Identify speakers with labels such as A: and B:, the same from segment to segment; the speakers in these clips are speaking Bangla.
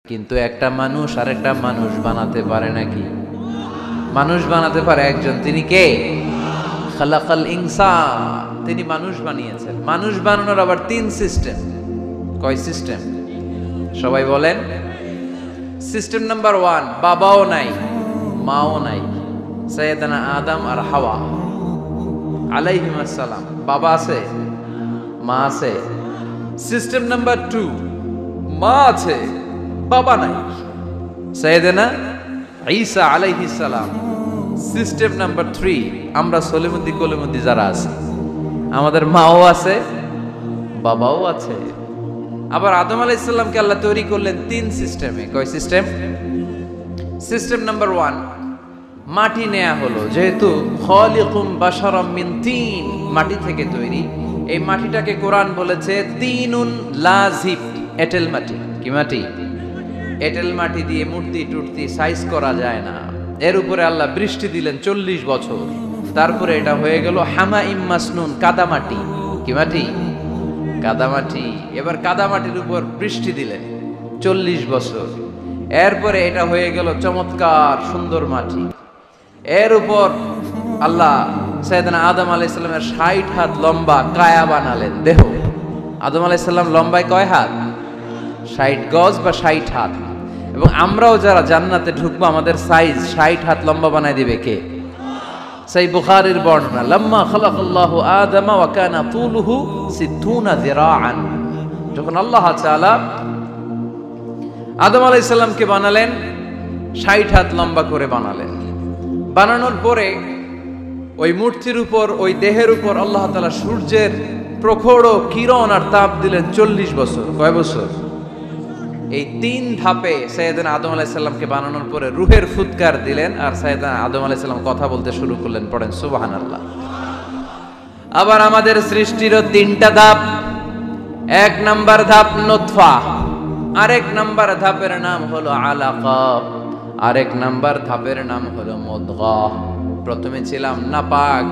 A: কিন্তু একটা মানুষ আরেকটা মানুষ বানাতে পারে নাকি? মানুষ বানাতে পারে একজন, তিনি কে? খালাকাল ইনসান, তিনি মানুষ বানিয়েছেন। মানুষ বানানোর আবার 3 সিস্টেম। কয় সিস্টেম? সবাই বলেন। সিস্টেম নাম্বার 1, বাবাও নাই মাও নাই, সাইয়েদানা আদম আর হাওয়া আলাইহিস সালাম। বাবা আছে, মা আছে। সিস্টেম নাম্বার 2, মা আছে, বাবা নাই, সাইয়েদানা ঈসা আলাইহিস সালাম। সিস্টেম নাম্বার 3, আমরা সলিমুদ্দি কলিমুদ্দি যারা আছে, আমাদের মাও আছে, বাবাও আছে। আবার আদম আলাইহিস সালামকে আল্লাহ তৈরি করলেন 3 সিস্টেমে। কয় সিস্টেম? সিস্টেম নাম্বার 1, মাটি নেয়া হলো, যেহেতু খালিকুম বাশারাম মিন তিন, মাটি থেকে তৈরি। এই মাটিটাকে কোরআন বলেছে তিনুন লাজিব, এঁটেল মাটি। কি মাটি? এঁটেল মাটি দিয়ে মূর্তি টুর্তি সাইজ করা যায় না। এর উপরে আল্লাহ বৃষ্টি দিলেন 40 বছর, তারপরে এটা হয়ে গেল হামাইম মাসনুন, কাদামাটি। কি মাটি? কাদামাটি। এবার কাদামাটির উপর বৃষ্টি দিলেন 40 বছর, এরপরে এটা হয়ে গেল চমৎকার সুন্দর মাটি। এর উপর আল্লাহ সাইয়েদনা আদম আলাইহিস সালামের 60 হাত লম্বা কায়া বানালেন, দেহ। আদম আলাইহিস সালাম লম্বায় কয় হাত? 60 গজ বা 60 হাত। এবং আমরাও যারা জান্নাতে ঢুকবো, আমাদের সাইজ 60 হাত লম্বা বানাই দিবে কে? সেই বুখারীর বর্ণনা, লাম্মা খালাকাল্লাহু আদম ওয়া কানা তুলুহু 60 যিরাআন। যখন আল্লাহ তাআলা আদম আলাইহিস সালামকে বানালেন, 60 হাত লম্বা করে বানালেন। বানানোর পরে ওই মূর্তির উপর, ওই দেহের উপর আল্লাহ তাআলা সূর্যের প্রখর কিরণ আর তাপ দিলেন 40 বছর। কয় বছর? এই 3 ধাপে সাইয়েদনা আদম আলাইহিস সালামকে বানানোর পরে রূহের ফুৎকার দিলেন, আর সাইয়েদনা আদম আলাইহিস সালাম কথা বলতে শুরু করলেন। পড়েন সুবহানাল্লাহ। আবার আমাদের সৃষ্টিরও 3টা ধাপ। 1 নাম্বার ধাপ নুতফা, আরেক নাম্বার ধাপের নাম হলো আলাকা, আরেক নাম্বার ধাপের নাম হলো মুদগা। প্রথমে ছিলাম নাপাক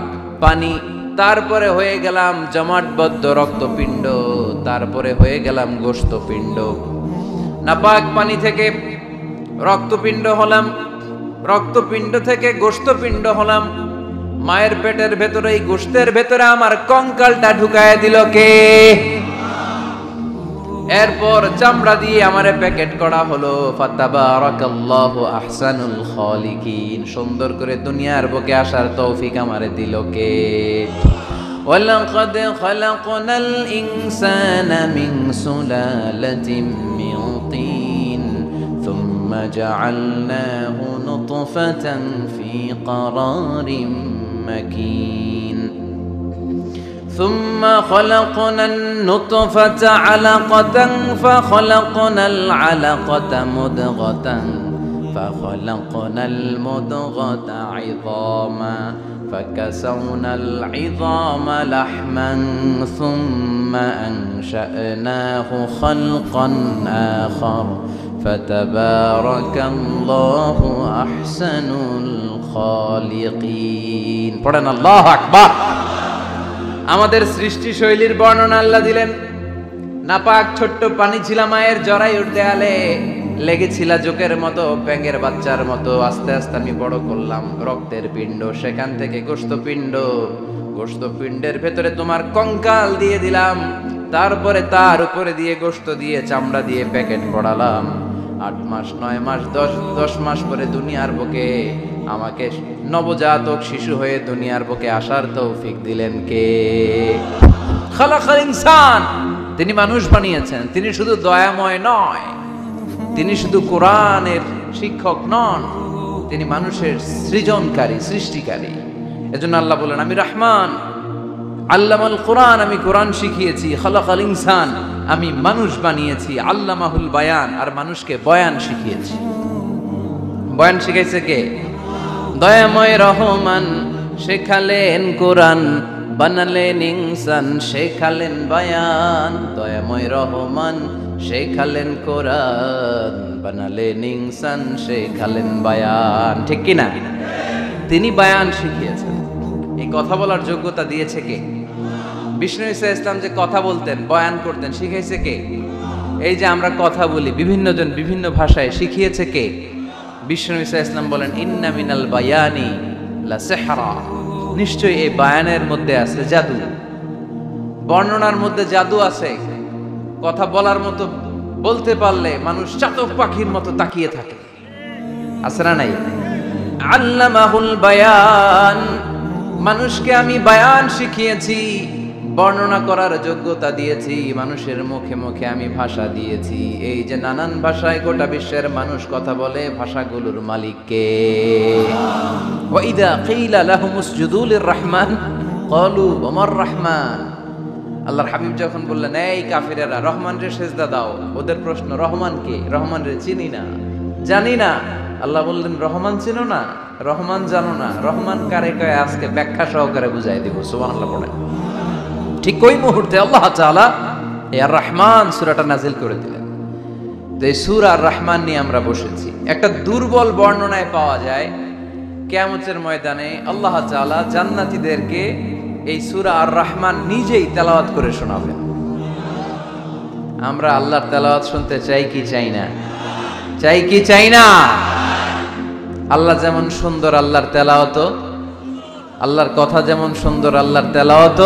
A: পানি, তারপরে হয়ে গেলাম জমাটবদ্ধ রক্তপিণ্ড, তারপরে হয়ে গেলাম গোশতপিণ্ড। নাপাক পানি থেকে রক্তপিণ্ড হলাম, রক্তপিণ্ড থেকে গোশতপিণ্ড হলাম। মায়ের পেটের ভেতরে, এই গোশতের ভেতরে আমার কঙ্কালটা ঢুকায় দিল কে? এরপর চামড়া দিয়ে আমারে প্যাকেট করা হলো। ফাতাবারাকাল্লাহু আহসানুল খালিকিন। সুন্দর করে দুনিয়ার বুকে আসার তৌফিক আমারে দিল কে? ওয়ালাকাদ খালাকনাল ইনসানা মিন সুলালাতিন মিন তিন সুম্মা জাআলনাহু নুতফাতান ফি قرارিম মাকিন ثم خلقنا النطفة علقة فخلقنا العلقة مضغة فخلقنا المضغة عظاما فكسونا العظام لحما ثم أنشأناه خلقا آخر فتبارك الله أحسن الخالقين. পড়েন আল্লাহু আকবার। আমাদের সৃষ্টি শৈলীর বর্ণনা আল্লাহ দিলেন। নাপাক ছোট্ট পানি ছিল মায়ের জরায়ুর দেয়ালে, লেগেছিল জোকের মতো, ব্যাঙের বাচ্চার মতো। আস্তে আস্তে আমি বড় করলাম রক্তের পিণ্ড, সেখান থেকে গোশতপিণ্ড, গোশতপিণ্ডের ভেতরে তোমার কঙ্কাল দিয়ে দিলাম, তারপরে তার উপরে দিয়ে গোশত দিয়ে চামড়া দিয়ে প্যাকেট পড়ালাম। 8 মাস 9 মাস 10 মাস পরে দুনিয়ার বুকে আমাকে নবজাতক শিশু হয়ে দুনিয়ার বুকে আসার তৌফিক দিলেন কে? খালাকাল ইনসান। তিনি মানুষ বানিয়েছেন। তিনি শুধু দয়াময় নয়, তিনি শুধু কোরআনের শিক্ষক নন, তিনি মানুষের সৃজনকারী, সৃষ্টিকারী। এজন্য আল্লাহ বলেন, আমি রহমান, আল্লামাল কোরআন, আমি কোরআন শিখিয়েছি। খালাকাল ইনসান, আমি মানুষ বানিয়েছি। আল্লামাহুল বায়ান, আর মানুষকে বয়ান শিখিয়েছি। বয়ান শিখাইছে কে? দয়াময় রহমান শেখালেন কোরআন, বানালেন ইনসান, শেখালেন বায়ান। দয়াময় রহমান শেখালেন কোরআন, বানালেন ইনসান, শেখালেন বায়ান। ঠিক কি না? তিনি বায়ান শিখিয়েছেন। এই কথা বলার যোগ্যতা দিয়েছে কে? বিষ্ণু ঈসা ইসলাম যে কথা বলতেন, বয়ান করতেন, শিখাইছে কে? এই যে আমরা কথা বলি, বিভিন্ন জন বিভিন্ন ভাষায় শিখিয়েছে কে? বিশ্বনবী সাল্লাল্লাহু আলাইহি ওয়াসাল্লাম বলেন, ইন্না মিনাল বায়ানি লা সিহরা, নিশ্চয়ই এই বায়ানের মধ্যে আছে জাদু, বর্ণনার মধ্যে জাদু আছে। কথা বলার মতো, বলতে পারলে মানুষ চাতক পাখির মতো তাকিয়ে থাকে, আছে না নাই? আল্লামাহুল বায়ান, মানুষকে আমি বায়ান শিখিয়েছি, বর্ণনা করার যোগ্যতা দিয়েছি, মানুষের মুখে মুখে আমি ভাষা দিয়েছি। এই যে নানান ভাষায় গোটা বিশ্বের মানুষ কথা বলে, ভাষাগুলোর মালিক কে? ওয়া ইযা কিলা লাহুম উসজুদু লিররহমান ক্বালু ওমার রহমান। আল্লাহর হাবিব যখন বললেন, এই কাফিরেরা রহমানরে সেজদা দাও, ওদের প্রশ্ন রহমান কে? রহমান রে চিনি না, জানি না। আল্লাহ বললেন, রহমান চিনো না, রহমান জানো না, রহমান কারে কয় আজকে ব্যাখ্যা সহকারে বুঝাই দিব। সুবহানাল্লাহ পড়েন। ঠিক ওই মুহূর্তে আল্লাহ তাআলা এই আর রহমান সূরাটা নাজিল করে দিলেন। তো এই সূরা আর রহমান নিয়ে আমরা বসেছি। একটা দুর্বল বর্ণনায় পাওয়া যায় কিয়ামতের ময়দানে আল্লাহ তাআলা জান্নাতীদেরকে এই সূরা আর রহমান নিজেই তেলাওয়াত করে শোনাবেন। আমরা আল্লাহর তেলাওয়াত শুনতে চাই কি চাই না? চাই কি চাই না? আল্লাহ যেমন সুন্দর, আল্লাহর তেলাওয়াত, আল্লাহর কথা যেমন সুন্দর, আল্লাহর তেলাওয়াত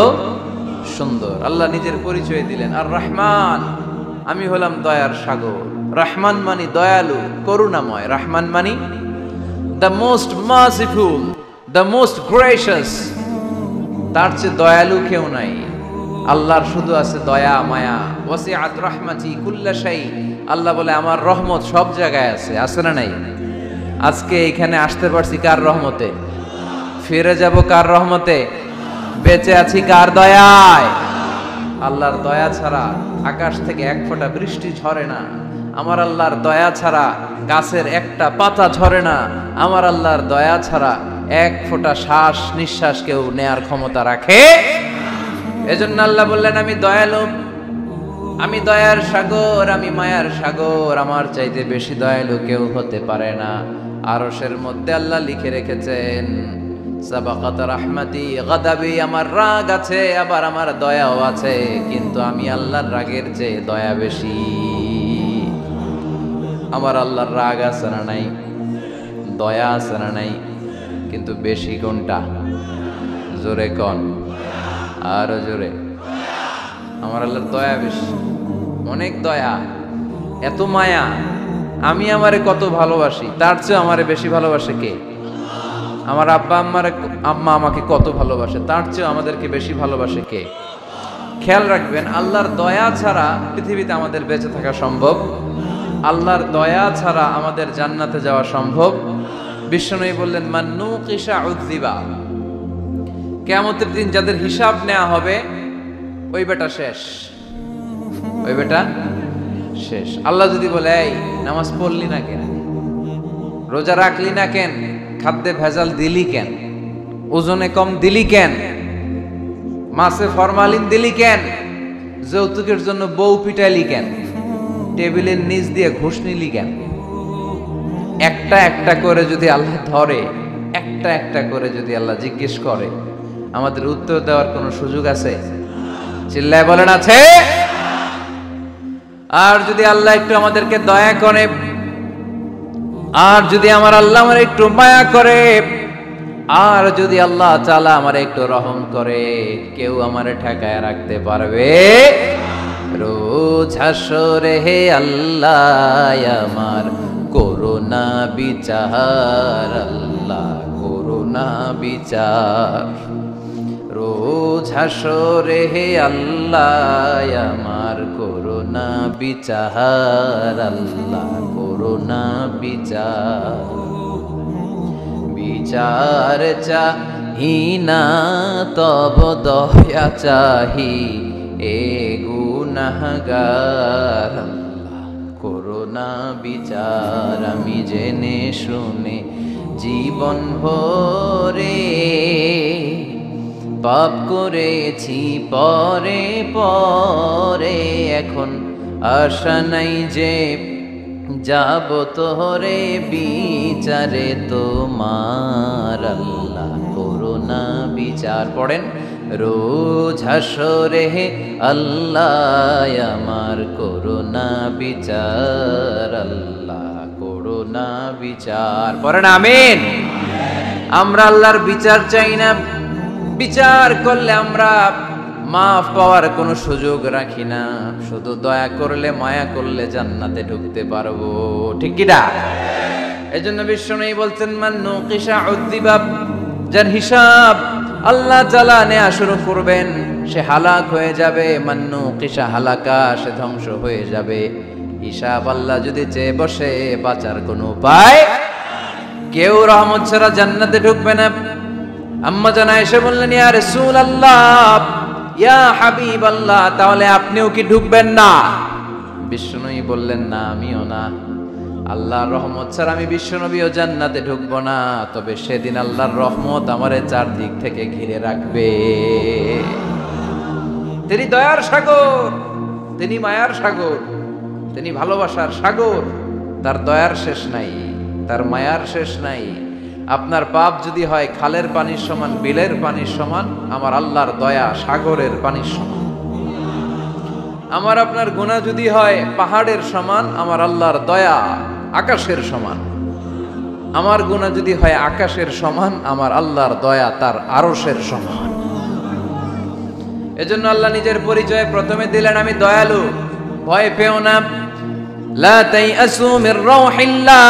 A: সুন্দর। আল্লাহ নিজের পরিচয় দিলেন, আর রহমান, আমি হলাম দয়ার সাগর। রহমান মানি দয়ালু, করুণাময়। রহমান মানি the most merciful, the most gracious. তার চেয়ে দয়ালু কেউ নাই। আল্লাহর শুধু আছে দয়া মায়া। ওয়াসিআত রাহমাতি কুল্লা শাই। আল্লাহ বলে আমার রহমত সব জায়গায় আছে, আছে না নাই? আজকে এখানে আসতে পারছি কার রহমতে? ফিরে যাব কার রহমতে? বেঁচে আছি কার দয়ায়? আল্লাহর দয়া ছাড়া আকাশ থেকে এক ফোঁটা বৃষ্টি ঝরে না। আমার আল্লাহর দয়া ছাড়া গাছের একটা পাতা ঝরে না। আমার আল্লাহর দয়া ছাড়া এক ফোঁটা শ্বাস নিঃশ্বাস কেউ নেয়ার ক্ষমতা রাখে? এজন্য আল্লাহ বললেন, আমি দয়ালু, আমি দয়ার সাগর, আমি মায়ার সাগর। আমার চাইতে বেশি দয়ালু কেউ হতে পারে না। আরশের মধ্যে আল্লাহ লিখে রেখেছেন, সাবাকাত রাহমাতি গাদাবি, আমার রাগ আছে, আবার আমার দয়াও আছে, কিন্তু আমি আল্লাহর রাগের চেয়ে দয়া বেশি। আমার আল্লাহর রাগ আছে না নাই? দয়া আছে না নাই? কিন্তু বেশি কোনটা? জোরে কোন, আরো জোরে। আমার আল্লাহর দয়া বেশি, অনেক দয়া, এত মায়া। আমি আমারে কত ভালোবাসি, তার চেয়ে আমারে বেশি ভালোবাসে কে? আমার আব্বা আম্মা আমাকে কত ভালোবাসে, তার চেয়ে আমাদেরকে বেশি ভালোবাসে কে? খেয়াল রাখবেন, আল্লাহর দয়া ছাড়া পৃথিবীতে আমাদের বেঁচে থাকা সম্ভব। আল্লাহর দয়া ছাড়া আমাদের জান্নাতে যাওয়া সম্ভব। বিশ্বনবী বললেন, মান নুকিশা উযযিবা। কিয়ামতের দিন যাদের হিসাব নেওয়া হবে, ওই বেটা শেষ, ওই বেটা শেষ। আল্লাহ যদি বলে, এই নামাজ পড়লি না কেন, রোজা রাখলি না কেন, খাদ্যে ভেজাল দিলি কেন, ওজনে কম দিলি কেন, মাছে ফরমালিন দিলি কেন, যৌতুকের জন্য বউ পিটাইলি কেন, টেবিলের নিচ দিয়ে ঘুষ নিলি কেন, একটা একটা করে যদি আল্লাহ ধরে, একটা একটা করে যদি আল্লাহ জিজ্ঞেস করে, আমাদের উত্তর দেওয়ার কোনো সুযোগ আছে? চিল্লায় বলেন আছে? আর যদি আল্লাহ একটু আমাদেরকে দয়া করে, আর যদি আমার আল্লাহ আমার একটু মায়া করে, আর যদি আল্লাহ তাআলা আমার একটু রহম করে, কেউ আমারে ঠেকায় রাখতে পারবে? রোজ হাসরে হে আল্লাহ আমার করুণা বিচার, আল্লাহ করুণা বিচার। রোজ হাসরে হে আল্লাহ আমার করুণা বিচার, আল্লাহ করুণা বিচার। বিচার চাহি না তব দয়া চাহি, এ গুনাহগার, আল্লাহ করুণা বিচার। আমি জেনে শুনে জীবন ভরে পাপ করেছি পরে পরে, এখন আশা নাই যে যাব তোরে বিচারে তোমার, আল্লাহ করুণা বিচার। পড়েন, রোজ হাসরে আল্লাহ আমার করুণা বিচার, আল্লাহ করুণা বিচার। পড়েন আমিন। আমরা আল্লাহর বিচার চাই না, বিচার করলে আমরা মাফ পাওয়ার কোনো সুযোগ রাখি না, শুধু দয়া করলে মায়া করলে জান্নাতে ঢুকতে পারবো, ঠিক কি না? এজন্য বিশ্বনবী বলতেন মান নুকিশা উযিবা, যার হিসাব আল্লাহ তাআলা নেয়া শুরু করবেন সে হালাক হয়ে যাবে, মান নুকিশা হালাকা, সে ধ্বংস হয়ে যাবে। হিসাব আল্লাহ যদি চেয়ে বসে বাঁচার কোনো উপায়, কেউ রহমত ছাড়া জান্নাতে ঢুকবে না। আম্মা জান আয়েশা বললেন ইয়া রাসূলুল্লাহ, ইয়া হাবিবাল্লাহ, তাহলে আপনিও কি ঢুকবেন না? বিশ্বনবী বললেন না, আমিও না। আল্লাহর রহমত ছাড়া আমি বিশ্বনবীও জান্নাতে ঢুকবো না, তবে সেদিন আল্লাহর রহমত আমারে চারদিক থেকে ঘিরে রাখবে। তিনি দয়ার সাগর, তিনি মায়ার সাগর, তিনি ভালোবাসার সাগর। তার দয়ার শেষ নাই, তার মায়ার শেষ নাই। আপনার পাপ যদি হয় খালের পানির সমান, বিলের পানির সমান, আমার আল্লাহর দয়া সাগরের পানির সমান। আমার আপনার গুনাহ যদি হয় পাহাড়ের সমান, আমার আল্লাহর দয়া আকাশের সমান। আমার গুনাহ যদি হয় আকাশের সমান, আমার আল্লাহর দয়া তার আরশের সমান। এজন্য আল্লাহ নিজের পরিচয় প্রথমে দিলেন আমি দয়ালু, ভয় পেও না। লা তাইআসু মির রাউহিল্লাহ,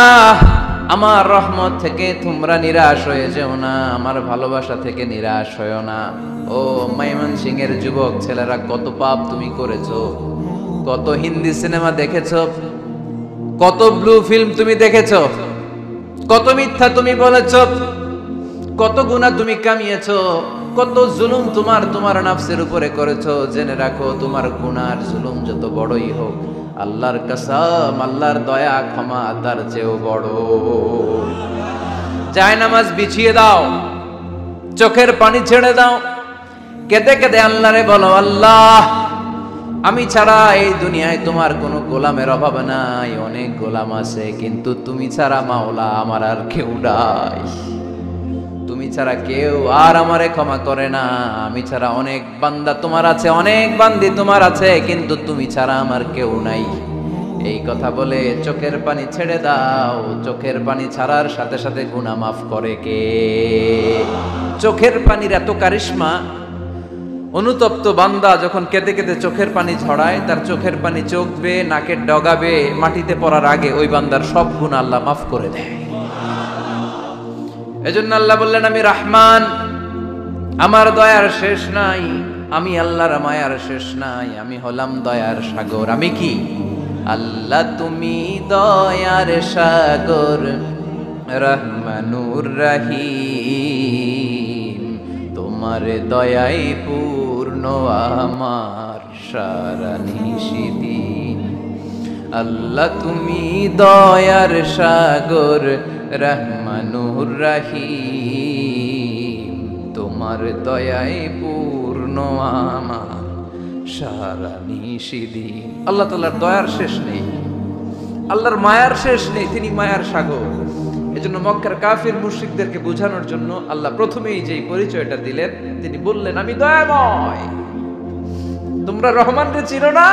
A: আমার রহমত থেকে তোমরা নিরাশ হয়ে যেও না, আমার ভালোবাসা থেকে নিরাশ হয়েও না। ও ময়মনসিংহের যুবক ছেলেরা, কত পাপ তুমি করেছো, কত হিন্দি সিনেমা দেখেছো, কত ব্লু ফিল্ম তুমি দেখেছো, কত মিথ্যা তুমি বলেছো, কত গুনাহ তুমি কামিয়েছো, কত জুলুম তোমার নফসের উপরে করেছো। জেনে রাখো তোমার গুনার জুলুম যত বড়ই হোক, আল্লাহর কসম, আল্লাহর দয়া ক্ষমা তার চেয়েও বড়। জায়নামাজ বিছিয়ে দাও, চোখের পানি ছেড়ে দাও, কেঁদে কেঁদে আল্লাহরে বলো আল্লাহ আমি ছাড়া এই দুনিয়ায় তোমার কোনো গোলামের অভাব নাই, অনেক গোলাম আছে, কিন্তু তুমি ছাড়া মাওলা আমার আর কেউ নাই। তুমি ছাড়া কেউ আর আমারে ক্ষমা করে না। আমি ছাড়া অনেক বান্দা তোমার আছে, অনেক বান্দি তোমার আছে, কিন্তু তুমি ছাড়া আমার কেউ নাই। এই কথা বলে চোখের পানি ছেড়ে দাও। চোখের পানি ছাড়ার সাথে সাথে গুনাহ মাফ করে কে? চোখের পানির এত কারিশমা, অনুতপ্ত বান্দা যখন কেঁদে কেঁদে চোখের পানি ঝরায়, তার চোখের পানি চোখ বেয়ে নাকের ডগাবে মাটিতে পড়ার আগে ওই বান্দার সব গুনাহ আল্লাহ মাফ করে দেয়। এজন্য আল্লাহ বললেন আমি রহমান, আমার দয়ার শেষ নাই। আমি আল্লাহর মায়ার শেষ নাই, আমি হলাম দয়ার সাগর। আমি কি? আল্লাহ তুমি দয়ার সাগর, রহমানুর রহিম, তোমার দয়াই পূর্ণ আমার সারা নিশিদিন। আল্লাহ তুমি দয়ার সাগর, রহমানুর রহিম, তোমার দয়াই পূর্ণ আমার সারা নিশিদিন। আল্লাহ তাআলার দয়ার শেষ নেই, আল্লাহর মায়ার শেষ নেই, তিনি মায়ার সাগর। এজন্য মক্কার কাফির মুশরিকদেরকে বোঝানোর জন্য আল্লাহ প্রথমেই যেই পরিচয়টা দিলেন, তিনি বললেন আমি দয়াময়। তোমরা রহমানকে চিনো না,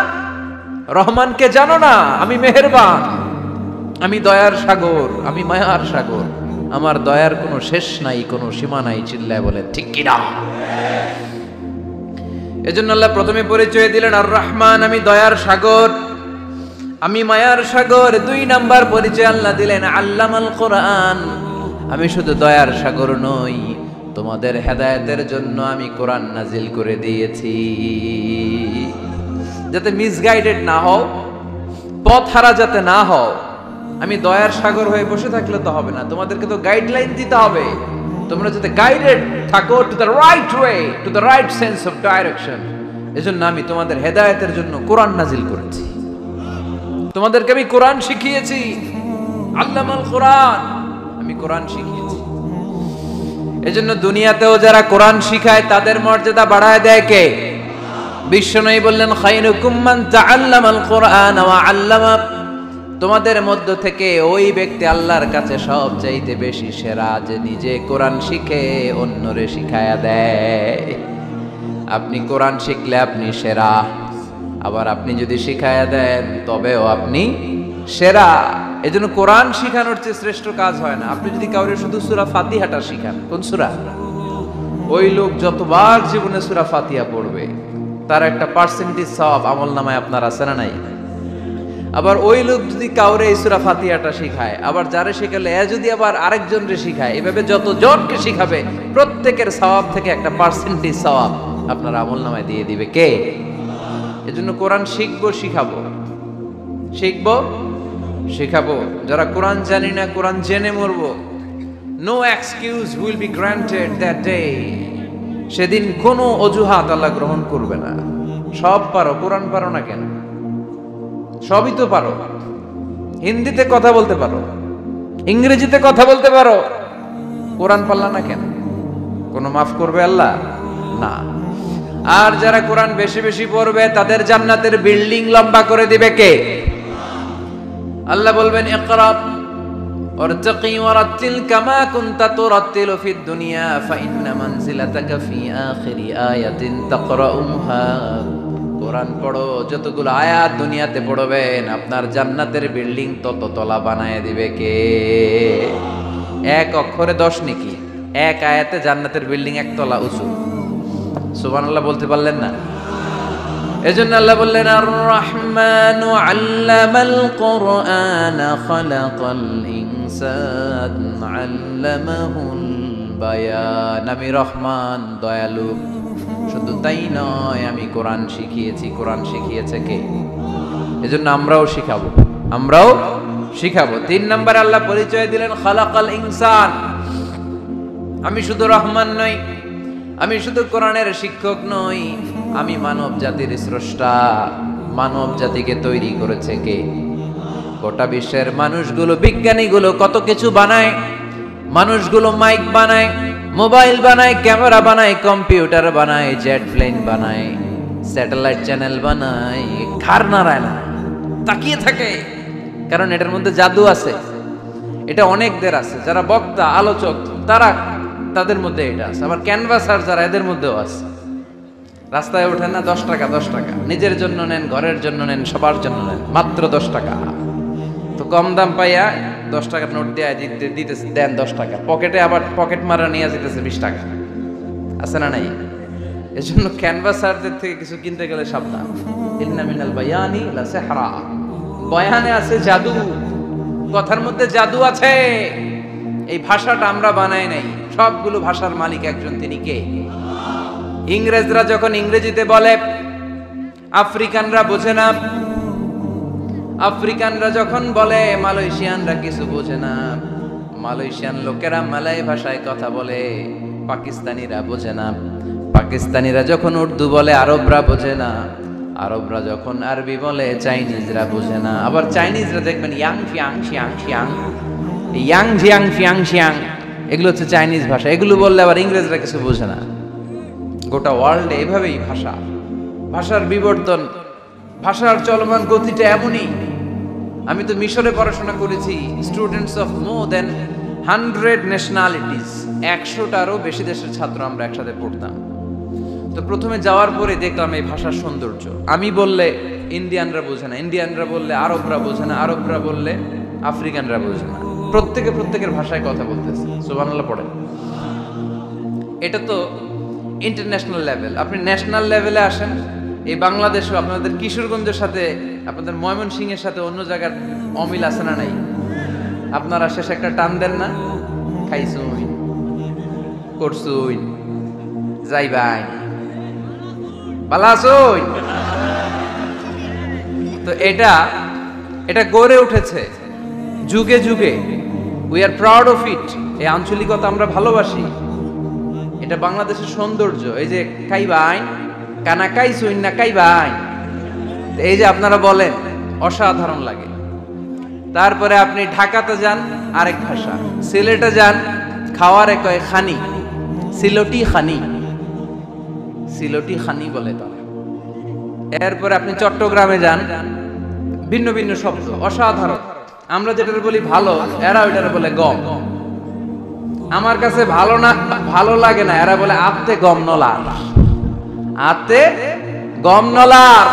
A: রহমানকে জানো না, আমি মেহেরবান, আমি দয়ার সাগর, আমি মায়ার সাগর। আমার দয়ার কোনো শেষ নাই, কোনো সীমা নাই। চিল্লায় বলেন ঠিক কিনা? এজন্য আল্লাহ প্রথমে পরিচয় দিলেন আর রহমান, আমি দয়ার সাগর, আমি মায়ার সাগর। 2 নাম্বার পরিচয় আল্লাহ দিলেন আল্লামাল কোরআন, আমি শুধু দয়ার সাগর নই, তোমাদের হেদায়েতের জন্য আমি কোরআন নাজিল করে দিয়েছি, যাতে মিসগাইডেড না হও, পথ হারা যাতে না হও। আমি দয়ার সাগর হয়ে বসে থাকলে তো হবে না, তোমাদেরকে তো গাইডলাইন দিতে হবে, তোমরা যাতে গাইডেড থাকো to the right way, to the right sense of direction. এজন্য আমি তোমাদের হেদায়েতের জন্য কোরআন নাজিল করেছি, তোমাদেরকে আমি কোরআন শিখিয়েছি। আল্লামাল কোরআন, আমি কোরআন শিখিয়েছি। এজন্য দুনিয়াতেও যারা কোরআন শিখায় তাদের মর্যাদা বাড়ায় দেয় কে? বিশ্বনবী বললেন খায়রুকুম মান তাআল্লামাল কোরআন ওয়া আল্লামা, তোমাদের মধ্য থেকে ওই ব্যক্তি আল্লাহর কাছে সবচাইতে বেশি সেরা, যে নিজে কোরআন শিখে অন্যরে শিখায়া দেয়। আপনি কোরআন শিখলে আপনি সেরা, আবার আপনি যদি শিখায়া দেন তবেও আপনি সেরা। এজন্য কোরআন শিখানোর চেয়ে শ্রেষ্ঠ কাজ হয় না। আপনি যদি কাউরে শুধু সূরা ফাতিহাটা শিখান, কোন সূরা, ওই লোক যতবার জীবনে সূরা ফাতিহা পড়বে তার একটা পার্সেন্টেজ সওয়াব আমলনামায় আপনার আছে না নাই? আবার ওই লোক যদি কাউরে এই সূরা ফাতিহাটা শিখায়, আবার যারে শিখালে যদি আবার আরেকজনকে শিখায়, এভাবে যত জনকে শিখাবে প্রত্যেকের সওয়াব থেকে একটা পার্সেন্টেজ সওয়াব আপনার আমলনামায় দিয়ে দিবে কে? এজন্য কোরআন শিখবো, শিখাবো, শিখবো, শিখাবো। যারা কোরআন জানি না, কোরআন জেনে মরবো, no excuse will be granted that day. সেদিন কোনো অজুহাত আল্লাহ গ্রহণ করবে না। সব পারো, কোরআন পারো না কেন? সবই তো পারো। হিন্দিতে কথা বলতে পারো, ইংরেজিতে কথা বলতে পারো, কোরআন পারলা না কেন? কোনো মাফ করবে আল্লাহ? না। আর যারা কোরআন বেশি বেশি পড়বে তাদের জান্নাতের বিল্ডিং লম্বা করে দিবে কে? আল্লাহ বলবেন ইকরা ওয়ারতাকি ওয়ারাতিল কামা কুনতা তুরাতিলু ফিদ দুনিয়া ফাইন্না মানজিলাতাকা ফি আখিরি আয়াতিন তাকরাউহা। কোরআন পড়ো, যতগুলো আয়াত দুনিয়াতে পড়বেন আপনার জান্নাতের বিল্ডিং তত তলা বানায় দিবে কে? এক অক্ষরে 10 নেকি, এক আয়াতে জান্নাতের বিল্ডিং একতলা উঁচু। সুবহানাল্লাহ বলতে পারলেন না? এজন্য আল্লাহ বললেন আর রহমানু আল্লামাল কুরআন খালাকাল ইনসান আল্লামাহুল বায়ান। আমি রহমান, দয়ালু। শুধু তাই নয়, আমি কোরআন শিখিয়েছি। কোরআন শিখিয়েছে কে? এজন্য আমরাও শিখাবো, আমরাও শিখাবো। 3 নম্বর আল্লাহ পরিচয় দিলেন খালাকাল ইনসান। আমি শুধু রহমান নই, আমি শুধু কোরআনের শিক্ষক নই, আমি মানব জাতির স্রষ্টা। মানব জাতিকে তৈরি করেছে কে? গোটা বিশ্বের মানুষগুলো, বিজ্ঞানীগুলো কত কিছু বানায়। মানুষগুলো মাইক বানায়, মোবাইল বানায়, ক্যামেরা বানায়, কম্পিউটার বানায়, জেট প্লেন বানায়, স্যাটেলাইট চ্যানেল বানায়। ঘাড় নাড়ায় না, তাকিয়ে থাকে, কারণ এটার মধ্যে জাদু আছে। এটা অনেকদের আছে, যারা বক্তা, আলোচক, তারা, তাদের মধ্যে এটা আছে। আবার ক্যানভাসার যারা, এদের মধ্যেও আছে। রাস্তায় ওঠেন না, 10 টাকা 10 টাকা, নিজের জন্য নেন, ঘরের জন্য নেন, সবার জন্য নেন, মাত্র 10 টাকা। তো কম দাম পাইয়া 10 টাকার নোট দিয়ে দিতেছে, দেন 10 টাকা, পকেটে আবার পকেট মারা নিয়ে যেতেছে 20 টাকা। আছে না নাই? এজন্য ক্যানভাসারদের থেকে কিছু কিনতে গেলে সাবধান। ইন্না মিনাল বায়ানি লা সিহরা। বয়ানে আছে জাদু, কথার মধ্যে জাদু আছে। এই ভাষাটা আমরা বানাই নাই, সবগুলো ভাষার মালিক একজন, তিনি কে? ইংরেজরা যখন ইংরেজিতে বলে আফ্রিকানরা বোঝে না, আফ্রিকানরা যখন বলে মালয়েশিয়ানরা কিছু বোঝে না, মালয়েশিয়ান লোকেরা মালয় ভাষায় কথা বলে, পাকিস্তানিরা বোঝে না, পাকিস্তানিরা যখন উর্দু বলে আরবরা বোঝে না, আরবরা যখন আরবি বলে চাইনিজরা বোঝে না। আবার চাইনিজরা দেখবেন ইয়াং ফিয়াং শিয়াং শিয়াং, ইয়াং জিয়াং ফিয়াং শিয়াং, এগুলো হচ্ছে চাইনিজ ভাষা। এগুলো বললে আবার ইংরেজরা কিছু বোঝে না। গোটা ওয়ার্ল্ডে এভাবেই ভাষা, ভাষার বিবর্তন, ভাষার চলমান গতিটা এমনই। আমি তো মিশরে পড়াশোনা করেছি, students of more than 100 nationalities, 100টারও বেশি দেশের ছাত্র আমরা একসাথে পড়তাম। তো প্রথমে যাওয়ার পরে দেখলাম এই ভাষার সৌন্দর্য। আমি বললে ইন্ডিয়ানরা বোঝে না, ইন্ডিয়ানরা বললে আরবরা বোঝে না, আরবরা বললে আফ্রিকানরা বোঝে না। প্রত্যেকে প্রত্যেকের ভাষায় কথা বলতেছে। সুবহানাল্লাহ পড়ে। এটা তো ইন্টারন্যাশনাল লেভেল। আপনি ন্যাশনাল লেভেলে আসেন, এই বাংলাদেশেও আপনাদের কিশোরগঞ্জের সাথে, আপনাদের ময়মনসিংহের সাথে অন্য জায়গার অমিল আছে না নাই? আপনারা শেষে একটা টান দেন না, খাইছুই, করছুই, যাইবাই, ভালো আছুই। তো এটা গড়ে উঠেছে যুগে যুগে। We are proud of it. এই আঞ্চলিকতা আমরা ভালোবাসি, এটা বাংলাদেশের সৌন্দর্য। এই যে কাইবাই, কানা কাইছুই না কাইবাই, এই যে আপনারা বলেন, অসাধারণ লাগে। তারপরে আপনি ঢাকাতে যান, আরেক ভাষা। সিলেটে যান, খাওয়ারে কয় খানি, সিলটি খানি, সিলটি খানি বলে তারা। এরপরে আপনি চট্টগ্রামে যান, ভিন্ন ভিন্ন শব্দ, অসাধারণ। আমরা যেটা বলি ভালো, এরা ওইটারে বলে গম। আমার কাছে ভালো না, ভালো লাগে না, এরা বলে আপতে গম নলা। আতে গম নলার,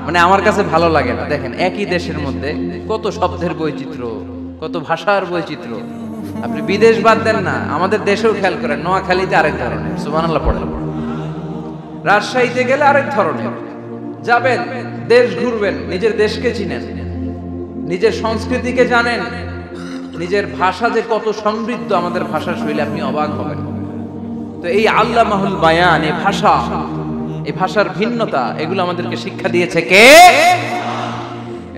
A: মানে আমার কাছে ভালো লাগে না। দেখেন একই দেশের মধ্যে কত শব্দের বৈচিত্র্য, কত ভাষার বৈচিত্র্য। আপনি বিদেশ বাদ দেন না, আমাদের দেশেও খেয়াল করেন, নোয়াখালীতে আরেক ধরনের, সুবহানাল্লাহ পড়েন, রাজশাহীতে গেলে আরেক ধরনের। যাবেন, দেশ ঘুরবেন, নিজের দেশকে চিনেন, নিজের সংস্কৃতিকে জানেন, নিজের ভাষা যে কত সমৃদ্ধ, আমাদের ভাষা শৈলী, আপনি অবাক হবেন। তো এই আল্লামাহুল বায়ান, এই ভাষা, এই ভাষার ভিন্নতা, এগুলো আমাদেরকে শিক্ষা দিয়েছে কে?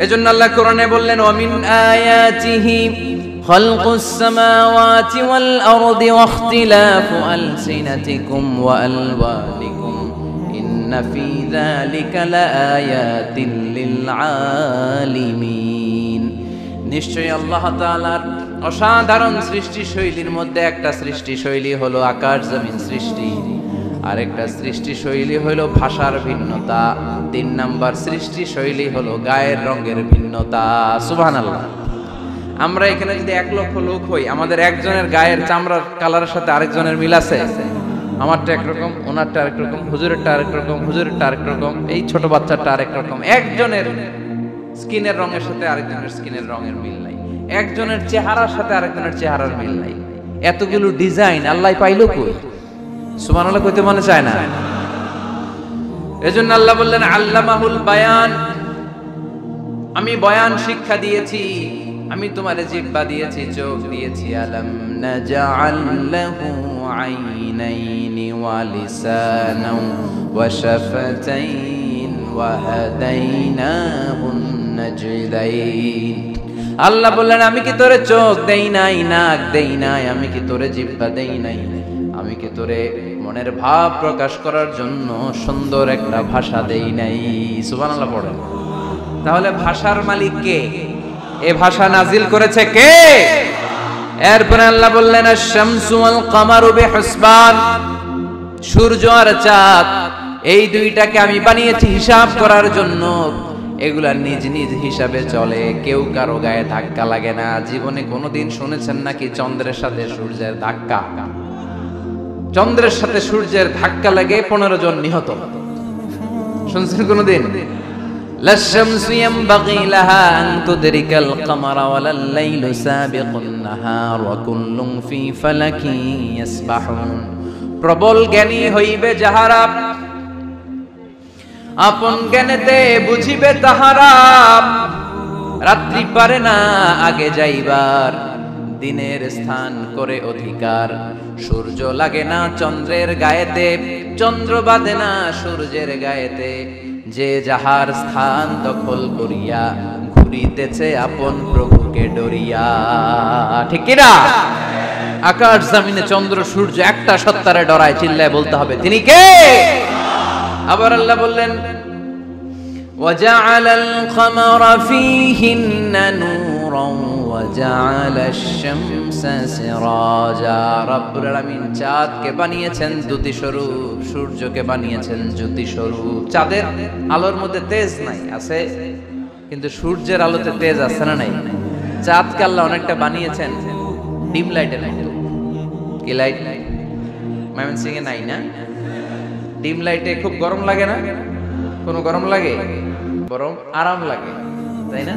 A: এজন্য আল্লাহ কোরআনে বললেন, ওয়ামিন আয়াতিহি খালকুস সামাওয়াতি ওয়াল আরদি ওয়া ইখতিলাফু আলসিনাতিকুম ওয়া আলওয়ানিকুম ইন্না ফি যালিকা লাআয়াতিন লিল আলিমিন। নিশ্চয়ই আল্লাহ তাআলার অসাধারণ সৃষ্টি শৈলীর মধ্যে একটা সৃষ্টি শৈলী হলো আকাশ জমিন সৃষ্টি, আরেকটা সৃষ্টি শৈলী হলো ভাষার ভিন্নতা, 3 নাম্বার সৃষ্টি শৈলী হলো গায়ের রঙের ভিন্নতা। সুবহানাল্লাহ। আমরা এখানে যদি 1 লক্ষ লোক হই, আমাদের একজনের গায়ের চামড়ার কালারের সাথে আরেকজনের মিল আছে? আমারটা একরকম, ওনারটা আরেক রকম, হুজুরেরটা আরেক রকম, হুজুরেরটা আরেক রকম, এই ছোট বাচ্চাটা আরেক রকম। একজনের স্কিনের রঙের সাথে আরেকজনের স্কিনের রঙের মিল নাই, একজনের চেহারার সাথে আরেকজনের চেহারার মিল নাই। এতগুলো ডিজাইন আল্লাহ পাইলো কই? সুবহানাল্লাহ কইতে মনে চায় না। এজন্য আল্লাহ বললেন আল্লামাহুল বায়ান, আমি বয়ান শিক্ষা দিয়েছি, আমি তোমারে জিহ্বা দিয়েছি, চোখ দিয়েছি। আলাম নাজআল লাহু আইনাইনি ওয়া লিসানাও ওয়া শাফাতাইন ওয়া হাদাইনাহুন নাজদাইন। আল্লাহ বললেন, আমি কি তোরে চোখ দেই নাই, নাক দেই নাই, আমি কি তোরে জিহ্বা দেই নাই, আমি কি তোরে মনের ভাব প্রকাশ করার জন্য সুন্দর একটা ভাষা দেই নাই? সুবহানাল্লাহ পড়েন। তাহলে ভাষার মালিক কে? এই ভাষা নাজিল করেছে কে? এরপরে আল্লাহ বললেন, আশ-শামসু ওয়াল কামারু বিহুসবান, সূর্য আর চাঁদ, এই দুইটাকে আমি বানিয়েছি হিসাব করার জন্য। এগুলা নিজ নিজ হিসাবে চলে, কেউ কারো গায়ে ধাক্কা লাগে না। জীবনে কোনোদিন শুনেছেন নাকি চন্দ্রের সাথে সূর্যের ধাক্কা? চন্দ্রের সাথে সূর্যের ধাক্কা লাগে 15 জন নিহত, শুনছেন কোনোদিন? লাশ-শামসু ইয়ানবাগি লাহা আন তুদরিকাল কামারা ওয়ালাল লাইলু সাবিকুন নাহার ওয়া কুল্লুন ফি ফালাকিন ইয়াসবাহুন। প্রবল জ্ঞানী হইবে যাহারা, আপন জ্ঞানেতে বুঝিবে তাহারা। রাত্রি পারে না আগে যাইবার, দিনের স্থান করে অধিকার। সূর্য লাগে না চন্দ্রের গায়েতে, চন্দ্র বাঁধে না সূর্যের গায়েতে। যে যাহার স্থান দখল করিয়া ঘুরিতেছে আপন প্রভুকে ডরিয়া। ঠিক কি না? আকাশ জমিনে চন্দ্র সূর্য একটা সত্তারে ডরায়, চিল্লায় বলতে হবে তিনি কে? আবার আল্লাহ বললেন, ওয়াজআলাল কামারা ফীহিন্না নূরান ওয়াজআলাশ শামসা সিরাজা। রব্বুল আলামিন চাঁদকে বানিয়েছেন দ্যুতি স্বরূপ, সূর্যকে বানিয়েছেন জ্যোতি স্বরূপ। চাঁদের আলোর মধ্যে তেজ নাই, আছে, কিন্তু সূর্যের আলোতে তেজ আছে না নাই? চাঁদকে আল্লাহ অনেকটা বানিয়েছেন ডিম লাইটের মতো। কি লাইট? ময়মনসিংহে নাই না? ডিম লাইটে খুব গরম লাগে না? কোনো গরম লাগে? বরং আরাম লাগে, তাই না?